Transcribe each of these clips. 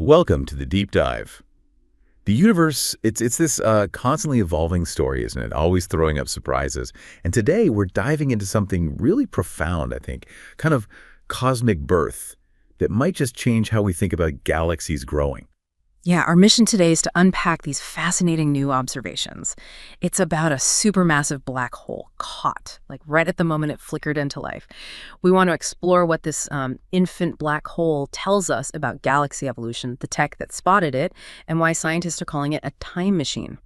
Welcome to the Deep Dive. The universe, it's this constantly evolving story, isn't it? Always throwing up surprises. And today we're diving into something really profound, I think, kind of cosmic birth that might just change how we think about galaxies growing. Yeah, our mission today is to unpack these fascinating new observations. It's about a supermassive black hole caught, like right at the moment it flickered into life. We want to explore what this infant black hole tells us about galaxy evolution, the tech that spotted it, and why scientists are calling it a time machine.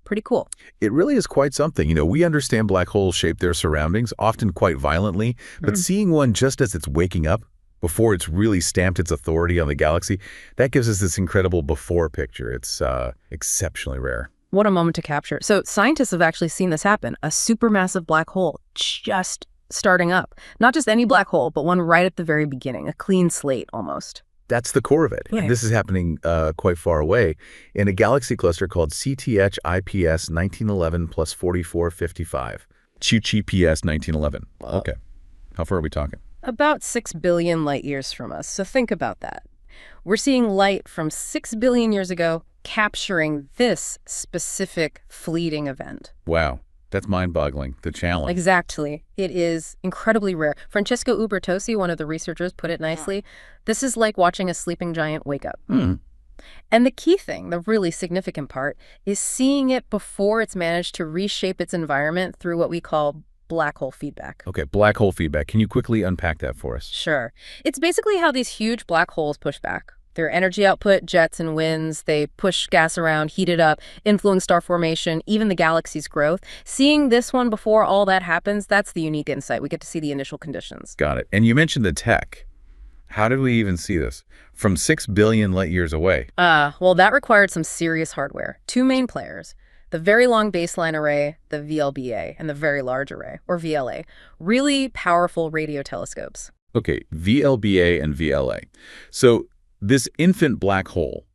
Pretty cool. It really is quite something. We understand black holes shape their surroundings, often quite violently, but seeing one just as it's waking up, before it's really stamped its authority on the galaxy, that gives us this incredible before picture. It's exceptionally rare. What a moment to capture. So scientists have actually seen this happen, a supermassive black hole just starting up. Not just any black hole, but one right at the very beginning, a clean slate almost. That's the core of it. Yeah. And this is happening quite far away in a galaxy cluster called CTH IPS 1911 plus 4455. CHIPS 1911. Okay. How far are we talking? About 6 billion light years from us, so think about that. We're seeing light from 6 billion years ago capturing this specific fleeting event. Wow. That's mind-boggling, the challenge. Exactly. It is incredibly rare. Francesco Ubertosi, one of the researchers, put it nicely. This is like watching a sleeping giant wake up. And the key thing, the really significant part, is seeing it before it's managed to reshape its environment through what we call black hole feedback. Okay, black hole feedback. Can you quickly unpack that for us? Sure. It's basically how these huge black holes push back. Their energy output, jets and winds, they push gas around, heat it up, influence star formation, even the galaxy's growth. Seeing this one before all that happens, that's the unique insight. We get to see the initial conditions. Got it. And you mentioned the tech. How did we even see this? From 6 billion light years away. Well, that required some serious hardware. Two main players. The Very Long Baseline Array, the VLBA, and the Very Large Array, or VLA. Really powerful radio telescopes. Okay, VLBA and VLA. So this infant black hole,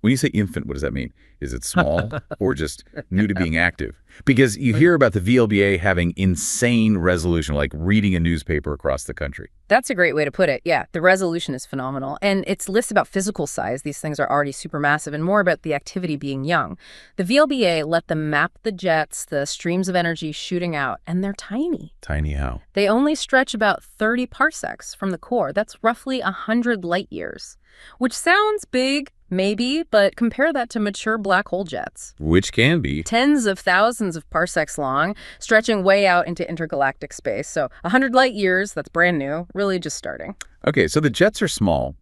when you say infant, what does that mean? Is it small or just new to being active? Because you hear about the VLBA having insane resolution, like reading a newspaper across the country. That's a great way to put it. Yeah, the resolution is phenomenal. And it's less about physical size. These things are already supermassive, and more about the activity being young. The VLBA let them map the jets, the streams of energy shooting out, and they're tiny. Tiny how? They only stretch about 30 parsecs from the core. That's roughly 100 light years, which sounds big, maybe, but compare that to mature black hole jets. Which can be. Tens of thousands of parsecs long, stretching way out into intergalactic space. So 100 light years, that's brand new, really just starting. Okay, so the jets are small.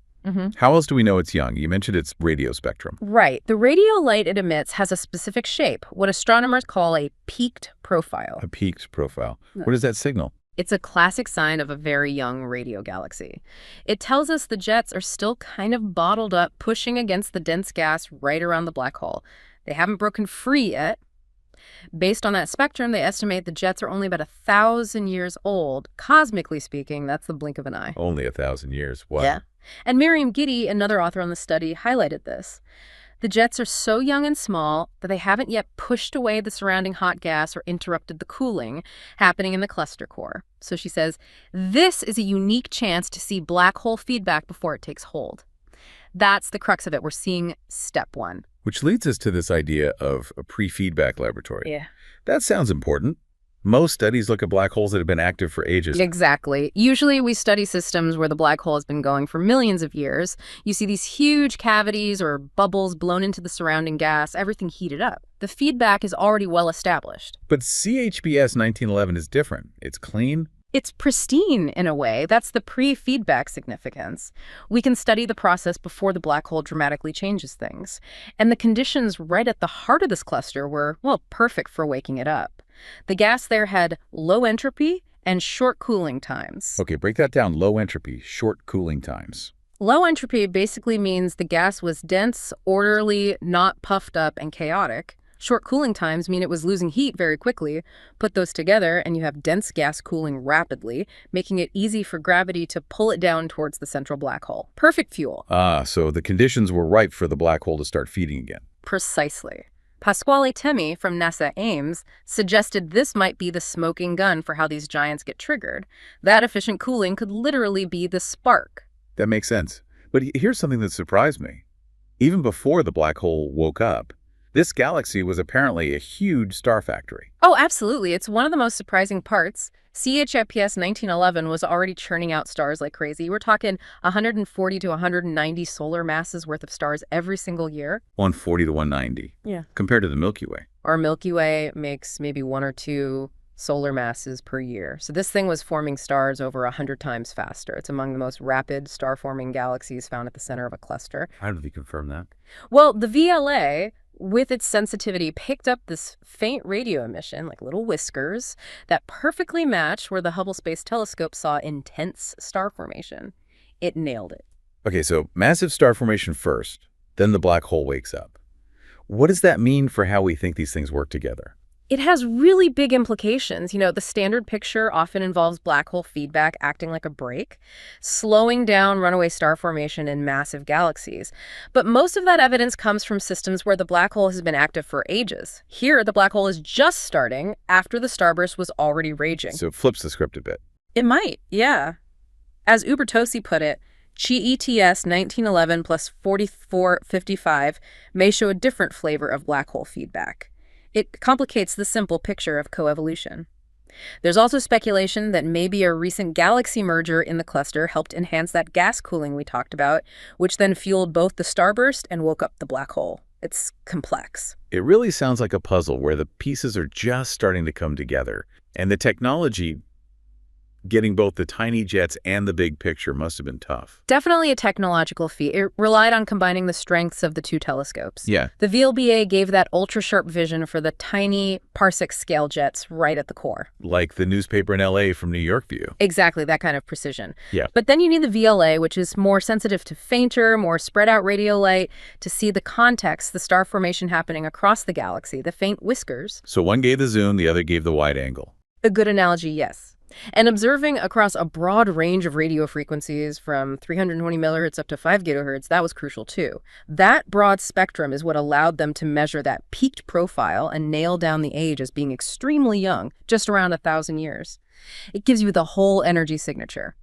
How else do we know it's young? You mentioned its radio spectrum. Right. The radio light it emits has a specific shape, what astronomers call a peaked profile. A peaked profile. What does that signal? It's a classic sign of a very young radio galaxy. It tells us the jets are still kind of bottled up, pushing against the dense gas right around the black hole. They haven't broken free yet. Based on that spectrum, they estimate the jets are only about 1,000 years old. Cosmically speaking, that's the blink of an eye. Only 1,000 years. Wow. Yeah. And Miriam Giddy, another author on the study, highlighted this. The jets are so young and small that they haven't yet pushed away the surrounding hot gas or interrupted the cooling happening in the cluster core. So she says, this is a unique chance to see black hole feedback before it takes hold. That's the crux of it. We're seeing step one. Which leads us to this idea of a pre-feedback laboratory. Yeah. That sounds important. Most studies look at black holes that have been active for ages. Exactly. Usually we study systems where the black hole has been going for millions of years. You see these huge cavities or bubbles blown into the surrounding gas, everything heated up. The feedback is already well established. But CHBS 1911 is different. It's clean. It's pristine in a way. That's the pre-feedback significance. We can study the process before the black hole dramatically changes things. And the conditions right at the heart of this cluster were, well, perfect for waking it up. The gas there had low entropy and short cooling times. Okay, break that down. Low entropy, short cooling times. Low entropy basically means the gas was dense, orderly, not puffed up, and chaotic. Short cooling times mean it was losing heat very quickly. Put those together and you have dense gas cooling rapidly, making it easy for gravity to pull it down towards the central black hole. Perfect fuel. So the conditions were ripe for the black hole to start feeding again. Precisely. Pasquale Temi from NASA Ames suggested this might be the smoking gun for how these giants get triggered. That efficient cooling could literally be the spark. That makes sense. But here's something that surprised me. Even before the black hole woke up, this galaxy was apparently a huge star factory. Oh, absolutely. It's one of the most surprising parts. CHPS 1911 was already churning out stars like crazy. We're talking 140 to 190 solar masses worth of stars every single year. 140 to 190. Yeah. Compared to the Milky Way. Our Milky Way makes maybe 1 or 2 solar masses per year. So this thing was forming stars over 100 times faster. It's among the most rapid star-forming galaxies found at the center of a cluster. How did they confirm that? Well, the VLA, with its sensitivity, picked up this faint radio emission, like little whiskers, that perfectly matched where the Hubble Space Telescope saw intense star formation. It nailed it. Okay, so massive star formation first, then the black hole wakes up. What does that mean for how we think these things work together? It has really big implications. You know, the standard picture often involves black hole feedback acting like a brake, slowing down runaway star formation in massive galaxies. But most of that evidence comes from systems where the black hole has been active for ages. Here, the black hole is just starting after the starburst was already raging. So it flips the script a bit. It might, yeah. As Ubertosi put it, GETS 1911 plus 4455 may show a different flavor of black hole feedback. It complicates the simple picture of coevolution. There's also speculation that maybe a recent galaxy merger in the cluster helped enhance that gas cooling we talked about, which then fueled both the starburst and woke up the black hole. It's complex. It really sounds like a puzzle where the pieces are just starting to come together. And the technology, getting both the tiny jets and the big picture, must have been tough. Definitely a technological feat. It relied on combining the strengths of the 2 telescopes. Yeah. The VLBA gave that ultra-sharp vision for the tiny parsec-scale jets right at the core. Like the newspaper in LA from New York View. Exactly, that kind of precision. Yeah. But then you need the VLA, which is more sensitive to fainter, more spread-out radio light, to see the context, the star formation happening across the galaxy, the faint whiskers. So one gave the zoom, the other gave the wide angle. A good analogy, yes. And observing across a broad range of radio frequencies from 320 megahertz up to 5 gigahertz, that was crucial too. That broad spectrum is what allowed them to measure that peaked profile and nail down the age as being extremely young, just around 1,000 years. It gives you the whole energy signature.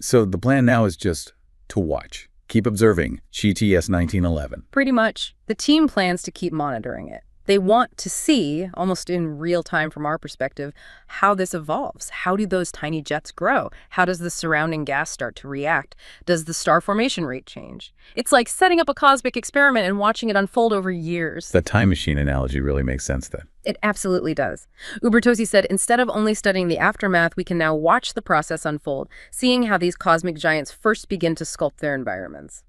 So the plan now is just to watch. Keep observing GTS 1911. Pretty much. The team plans to keep monitoring it. They want to see, almost in real time from our perspective, how this evolves. How do those tiny jets grow? How does the surrounding gas start to react? Does the star formation rate change? It's like setting up a cosmic experiment and watching it unfold over years. The time machine analogy really makes sense then. It absolutely does. Ubertosi said, instead of only studying the aftermath, we can now watch the process unfold, seeing how these cosmic giants first begin to sculpt their environments.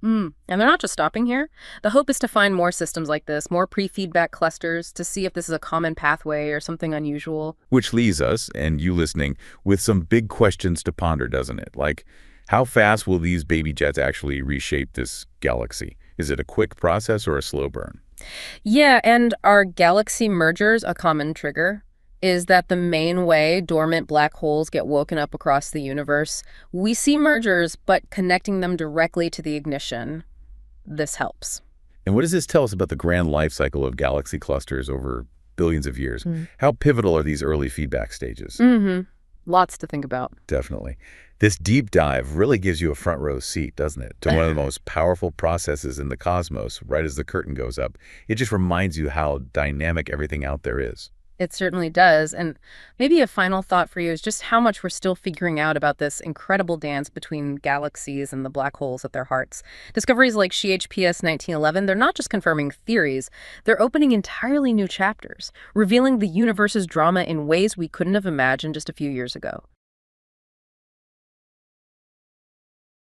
And they're not just stopping here. The hope is to find more systems like this, more pre-feedback clusters, to see if this is a common pathway or something unusual. Which leaves us, and you listening, with some big questions to ponder, doesn't it? Like, how fast will these baby jets actually reshape this galaxy? Is it a quick process or a slow burn? Yeah, and are galaxy mergers a common trigger? Is that the main way dormant black holes get woken up across the universe? We see mergers, but connecting them directly to the ignition, this helps. And what does this tell us about the grand life cycle of galaxy clusters over billions of years? How pivotal are these early feedback stages? Lots to think about. Definitely. This deep dive really gives you a front row seat, doesn't it, to one of the most powerful processes in the cosmos right as the curtain goes up. It just reminds you how dynamic everything out there is. It certainly does. And maybe a final thought for you is just how much we're still figuring out about this incredible dance between galaxies and the black holes at their hearts. Discoveries like CHPS 1911, they're not just confirming theories, they're opening entirely new chapters, revealing the universe's drama in ways we couldn't have imagined just a few years ago.